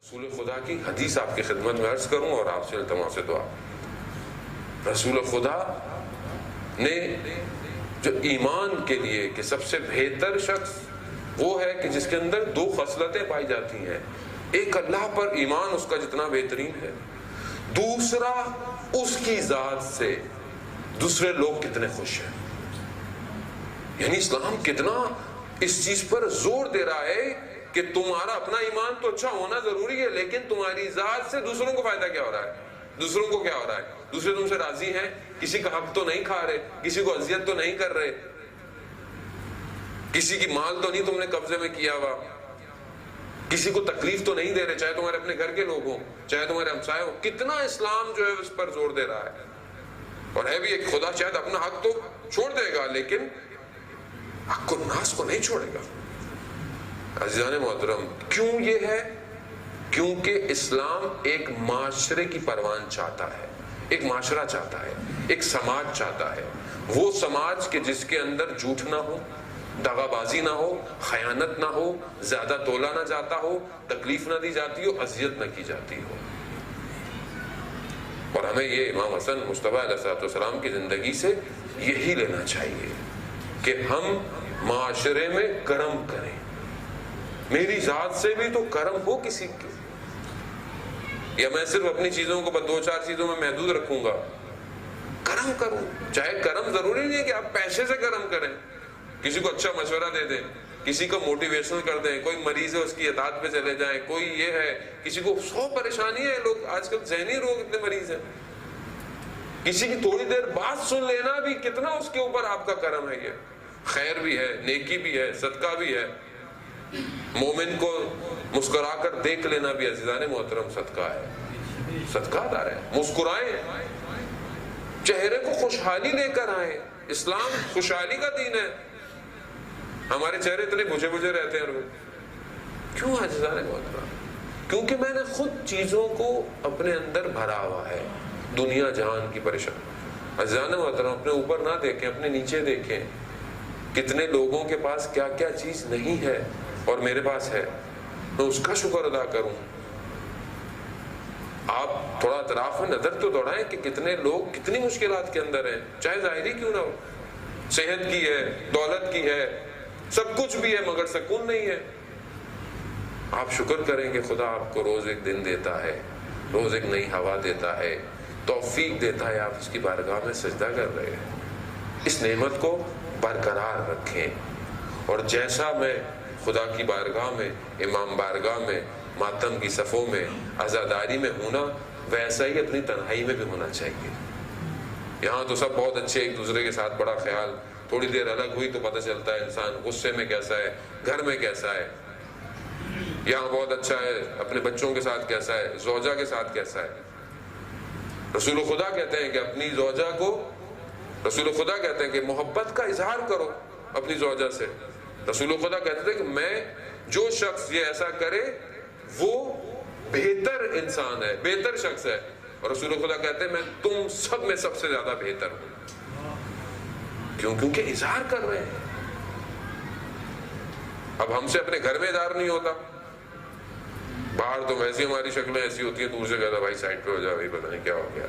رسول خدا کی حدیث آپ کی خدمت میں عرض کروں اور آپ سے التماس دعا۔ رسول خدا نے جو ایمان کے لیے کہ سب سے بہتر شخص وہ ہے کہ جس کے اندر دو خصلتیں پائی جاتی ہیں، ایک اللہ پر ایمان اس کا جتنا بہترین ہے، دوسرا اس کی ذات سے دوسرے لوگ کتنے خوش ہیں۔ یعنی اسلام کتنا اس چیز پر زور دے رہا ہے کہ تمہارا اپنا ایمان تو اچھا ہونا ضروری ہے، لیکن تمہاری ذات سے دوسروں کو فائدہ کیا ہو رہا ہے، دوسروں کو کیا ہو رہا ہے، دوسرے تم سے راضی ہیں، کسی کا حق تو نہیں کھا رہے، کسی کو اذیت تو نہیں کر رہے، کسی کی مال تو نہیں تم نے قبضے میں کیا ہوا، کسی کو تکلیف تو نہیں دے رہے، چاہے تمہارے اپنے گھر کے لوگ ہوں، چاہے تمہارے ہمسائے ہوں۔ کتنا اسلام جو ہے اس پر زور دے رہا ہے، اور ہے بھی ایک خدا شاید اپنا حق تو چھوڑ دے گا لیکن حق کو ناس کو نہیں چھوڑے گا۔ عزیزان محترم، کیوں یہ ہے؟ کیونکہ اسلام ایک معاشرے کی پروان چاہتا ہے، ایک معاشرہ چاہتا ہے، ایک سماج چاہتا ہے، وہ سماج کہ جس کے اندر جھوٹ نہ ہو، دغا بازی نہ ہو، خیانت نہ ہو، زیادہ تولا نہ جاتا ہو، تکلیف نہ دی جاتی ہو، اذیت نہ کی جاتی ہو۔ اور ہمیں یہ امام حسن مصطفیٰ علیہ السلام کی زندگی سے یہی لینا چاہیے کہ ہم معاشرے میں کرم کریں۔ میری ذات سے بھی تو کرم ہو کسی کے، یا میں صرف اپنی چیزوں کو دو چار چیزوں میں محدود رکھوں گا؟ کرم کروں، چاہے کرم ضروری نہیں ہے کہ آپ پیسے سے کرم کریں، کسی کو اچھا مشورہ دے دیں، کسی کو موٹیویشن کر دیں، کوئی مریض ہے اس کی اطاعت پہ چلے جائیں، کوئی یہ ہے، کسی کو 100 پریشانی ہے، لوگ آج کل ذہنی روگ اتنے مریض ہیں، کسی کی تھوڑی دیر بات سن لینا بھی کتنا اس کے اوپر آپ کا کرم ہے، یہ خیر بھی ہے، نیکی بھی ہے، صدقہ بھی ہے۔ مومن کو مسکرا کر دیکھ لینا بھی عزیزان محترم صدقہ ہے، صدقہ دار ہے۔ مسکرائیں، چہرے کو خوشحالی لے کر آئیں، اسلام خوشحالی کا دین ہے۔ ہمارے چہرے اتنے بجھے بجھے رہتے ہیں کیوں عزیزان محترم؟ کیونکہ میں نے خود چیزوں کو اپنے اندر بھرا ہوا ہے، دنیا جہان کی پریشان۔ عزیزان محترم، اپنے اوپر نہ دیکھیں، اپنے نیچے دیکھیں، کتنے لوگوں کے پاس کیا کیا چیز نہیں ہے اور میرے پاس ہے، میں اس کا شکر ادا کروں۔ آپ تھوڑا اطراف میں نظر تو دوڑائیں کہ کتنے لوگ کتنی مشکلات کے اندر ہیں، چاہے ظاہری کیوں نہ ہو، صحت کی ہے، دولت کی ہے، سب کچھ بھی ہے، مگر سکون نہیں ہے۔ آپ شکر کریں کہ خدا آپ کو روز ایک دن دیتا ہے، روز ایک نئی ہوا دیتا ہے، توفیق دیتا ہے، آپ اس کی بارگاہ میں سجدہ کر رہے ہیں۔ اس نعمت کو برقرار رکھیں، اور جیسا میں خدا کی بارگاہ میں، امام بارگاہ میں، ماتم کی صفوں میں، عزاداری میں ہوں نا، ویسا ہی اپنی تنہائی میں بھی ہونا چاہیے۔ یہاں تو سب بہت اچھے، ایک دوسرے کے ساتھ بڑا خیال، تھوڑی دیر الگ ہوئی تو پتہ چلتا ہے انسان غصے میں کیسا ہے، گھر میں کیسا ہے، یہاں بہت اچھا ہے، اپنے بچوں کے ساتھ کیسا ہے، زوجہ کے ساتھ کیسا ہے۔ رسول خدا کہتے ہیں کہ اپنی زوجہ کو، رسول خدا کہتے ہیں کہ محبت کا اظہار کرو اپنی زوجہ سے۔ رسول خدا کہتے تھے کہ میں، جو شخص یہ ایسا کرے وہ بہتر انسان ہے، بہتر شخص ہے، اور رسول خدا کہتے ہیں میں تم سب میں سب سے زیادہ بہتر ہوں۔ کیوں؟ کیونکہ اظہار کر رہے ہیں۔ اب ہم سے اپنے گھر میں اظہار نہیں ہوتا، باہر تو ویسی ہماری شکلیں ایسی ہوتی ہیں، دور سے کہتا بھائی سائڈ پہ ہو جائے، بھائی پتہ نہیں کیا ہو گیا،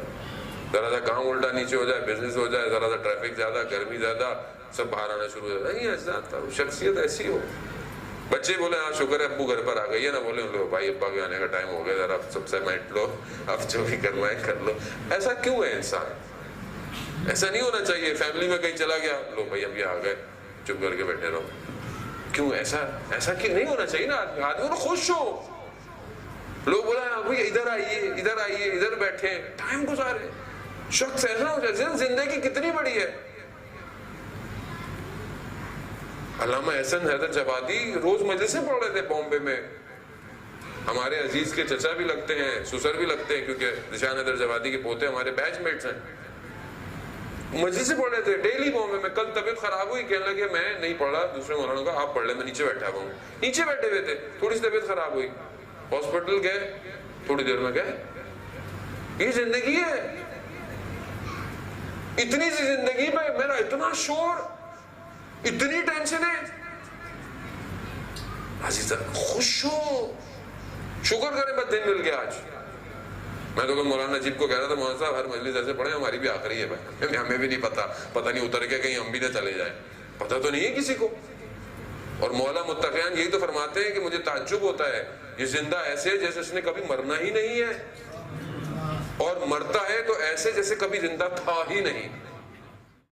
ذرا سا کام الٹا نیچے ہو جائے، بزنس ہو جائے، ذرا سا ٹریفک زیادہ، گرمی زیادہ، سب باہر آنا شروع ہو جائے۔ نہیں ایسا تھا، شخصیت ایسی ہو۔ بچے بولے ہاں شکر ہے ابو گھر پر آ گئی ہے، نہ بولے لو بھائی ابا کے آنے کا ٹائم ہو گیا، ذرا سب سے میٹ لو، اب جو بھی کرنا ہے کر لو۔ ایسا کیوں ہے انسان؟ ایسا نہیں ہونا چاہیے۔ فیملی میں کہیں چلا گیا، لو بھائی اب یہ آ گئے، چپ کر کے بیٹھے رہو۔ کیوں ایسا کیوں نہیں ہونا چاہیے نا؟ آدمی کو خوش ہو، لوگ بولا بھائی ادھر آئیے، ادھر آئیے، ادھر بیٹھے، ٹائم گزارے۔ شخص ایسا ہو جائے، زندگی کتنی بڑی ہے۔ علامہ احسن حیدر جوادی روز مجلسیں پڑھ رہے تھے بامبے میں، ہمارے عزیز کے چچا بھی لگتے ہیں، سسر بھی لگتے ہیں، کیونکہ ذیشان حیدر جوادی کے پوتے ہمارے بیچ میٹس ہیں۔ مجلسیں پڑھ رہے تھے ڈیلی بامبے میں۔ کل طبیعت خراب ہوئی، کہنے لگے میں نہیں پڑھ رہا، دوسرے مولانا کا آپ پڑھ لیں، میں نیچے بیٹھا ہوا ہوں۔ نیچے بیٹھے ہوئے تھے، تھوڑی سی طبیعت خراب ہوئی، ہاسپٹل گئے، تھوڑی دیر میں گئے۔ یہ زندگی ہے۔ اتنی سی زندگی میں میرا اتنا شور، اتنی ٹینشن ہے۔ عزیزہ خوش ہو، شکر کریں بس دن مل گیا آج. میں تو مولانا نجیب کو کہہ رہا تھا مولانا صاحب ہر مجلس ایسے پڑھیں ہماری بھی آخری ہے بھائی. ہمیں بھی نہیں پتہ نہیں اتر کے کہیں ہم بھی نہ چلے جائیں, پتہ تو نہیں ہے کسی کو. اور مولا متقیان یہی تو فرماتے ہیں کہ مجھے تعجب ہوتا ہے یہ زندہ ایسے ہے جیسے اس نے کبھی مرنا ہی نہیں ہے, اور مرتا ہے تو ایسے جیسے کبھی زندہ تھا ہی نہیں.